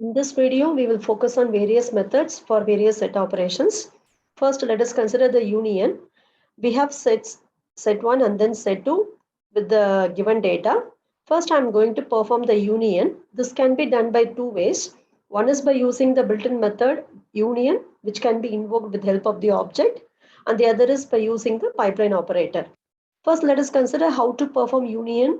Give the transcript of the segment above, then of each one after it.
In this video, we will focus on various methods for various set operations. First, let us consider the union. We have sets, set 1 and then set 2 with the given data. First, I am going to perform the union. This can be done by two ways. One is by using the built-in method union, which can be invoked with help of the object, and the other is by using the pipeline operator. First, let us consider how to perform union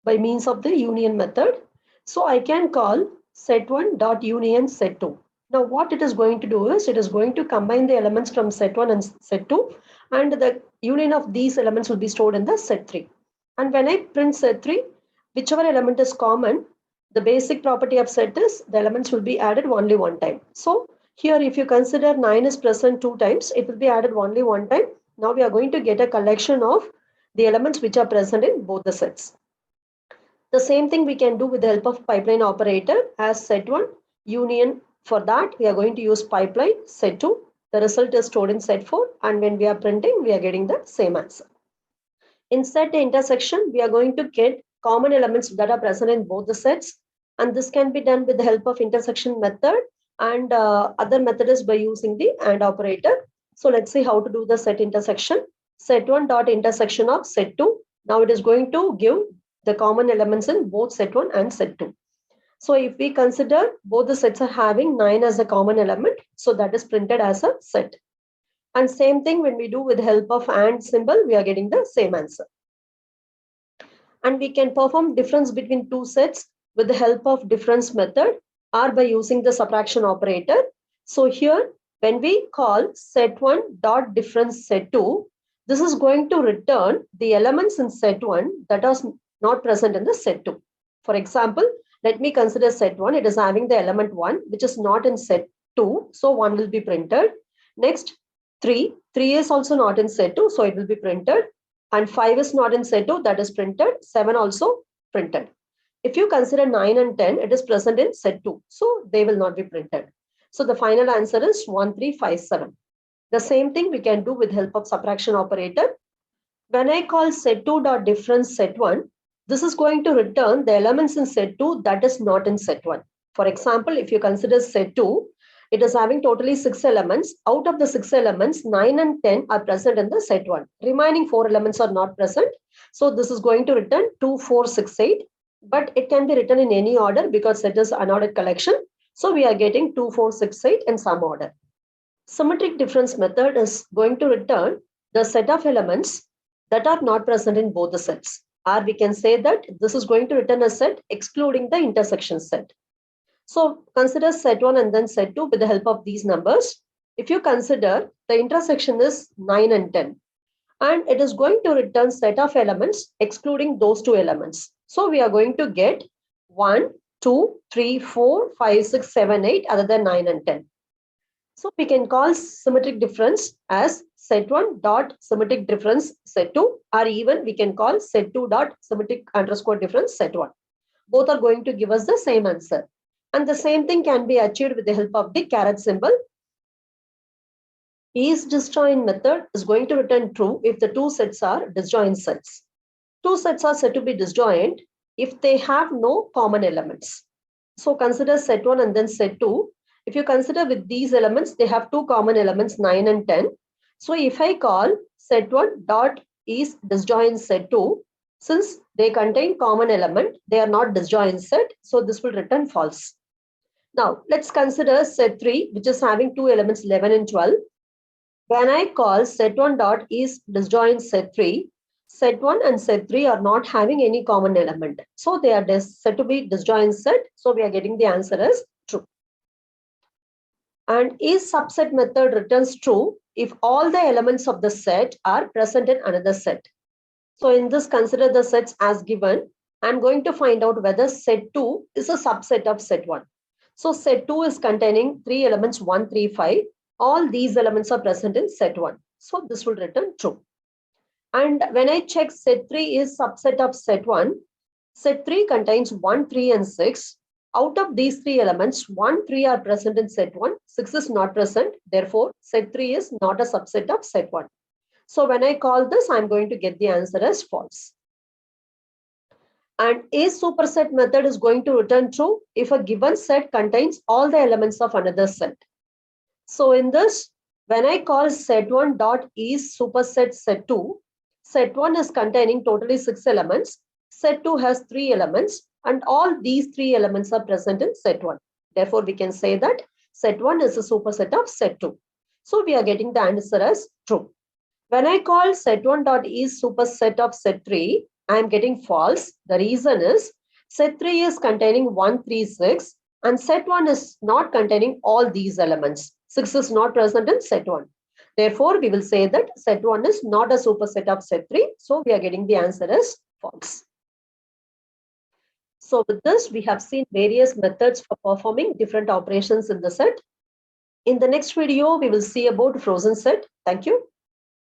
by means of the union method. So I can call set1 dot union set2. Now what it is going to do is it is going to combine the elements from set1 and set2, and the union of these elements will be stored in the set3. And when I print set3, whichever element is common, the basic property of set is the elements will be added only one time. So here if you consider 9 is present two times, it will be added only one time. Now we are going to get a collection of the elements which are present in both the sets. The same thing we can do with the help of pipeline operator as set1 union. For that, we are going to use pipeline set2. The result is stored in set4, and when we are printing, we are getting the same answer. In set intersection, we are going to get common elements that are present in both the sets, and this can be done with the help of intersection method, and other method is by using the AND operator. So let's see how to do the set intersection. Set1 dot intersection of set2. Now it is going to give the common elements in both set1 and set2. So if we consider both the sets are having 9 as a common element, so that is printed as a set. And same thing when we do with the help of AND symbol, we are getting the same answer. And we can perform difference between two sets with the help of difference method or by using the subtraction operator. So here, when we call set1 dot difference set2, this is going to return the elements in set1 that are not present in the set 2. For example, let me consider set 1. It is having the element 1, which is not in set 2. So 1 will be printed. Next, 3. 3 is also not in set 2. So it will be printed. And 5 is not in set 2. That is printed. 7 also printed. If you consider 9 and 10, it is present in set 2. So they will not be printed. So the final answer is 1357. The same thing we can do with help of subtraction operator. When I call set2 dot difference set1, this is going to return the elements in set 2 that is not in set 1. For example, if you consider set 2, it is having totally 6 elements. Out of the 6 elements, 9 and 10 are present in the set 1. Remaining 4 elements are not present. So this is going to return 2, 4, 6, 8. But it can be written in any order because set is unordered collection. So we are getting 2, 4, 6, 8 in some order. Symmetric difference method is going to return the set of elements that are not present in both the sets. Or we can say that this is going to return a set excluding the intersection set. So consider set 1 and then set 2 with the help of these numbers. If you consider the intersection is 9 and 10, and it is going to return set of elements excluding those two elements. So we are going to get 1, 2, 3, 4, 5, 6, 7, 8 other than 9 and 10. So we can call symmetric difference as set1 dot symmetric difference set2, or even we can call set2 dot symmetric underscore difference set1. Both are going to give us the same answer. And the same thing can be achieved with the help of the caret symbol. Is disjoint method is going to return true if the two sets are disjoint sets. Two sets are said to be disjoint if they have no common elements. So consider set 1 and then set 2. If you consider with these elements, they have two common elements, 9 and 10. So if I call set1 dot is disjoint set2, since they contain common element, they are not disjoint set. So this will return false. Now let's consider set3, which is having two elements, 11 and 12. When I call set1 dot is disjoint set3, set1 and set3 are not having any common element. So they are said to be disjoint set. So we are getting the answer as true. And is subset method returns true if all the elements of the set are present in another set. So in this, consider the sets as given. I'm going to find out whether set 2 is a subset of set 1. So set 2 is containing 3 elements, 1, 3, 5. All these elements are present in set 1. So this will return true. And when I check set 3 is subset of set 1, set 3 contains 1, 3 and 6. Out of these 3 elements, 1, 3 are present in set 1, 6 is not present. Therefore, set 3 is not a subset of set 1. So when I call this, I'm going to get the answer as false. And a superset method is going to return true if a given set contains all the elements of another set. So in this, when I call set1 dot is superset set2, set1 is containing totally 6 elements, set2 has 3 elements, and all these 3 elements are present in set1. Therefore, we can say that set1 is a superset of set2. So we are getting the answer as true. When I call set1 dot is superset of set3, I am getting false. The reason is set3 is containing 1, 3, 6, and set1 is not containing all these elements. 6 is not present in set1. Therefore, we will say that set1 is not a superset of set3. So we are getting the answer as false. So with this, we have seen various methods for performing different operations in the set. In the next video, we will see about frozen set. Thank you.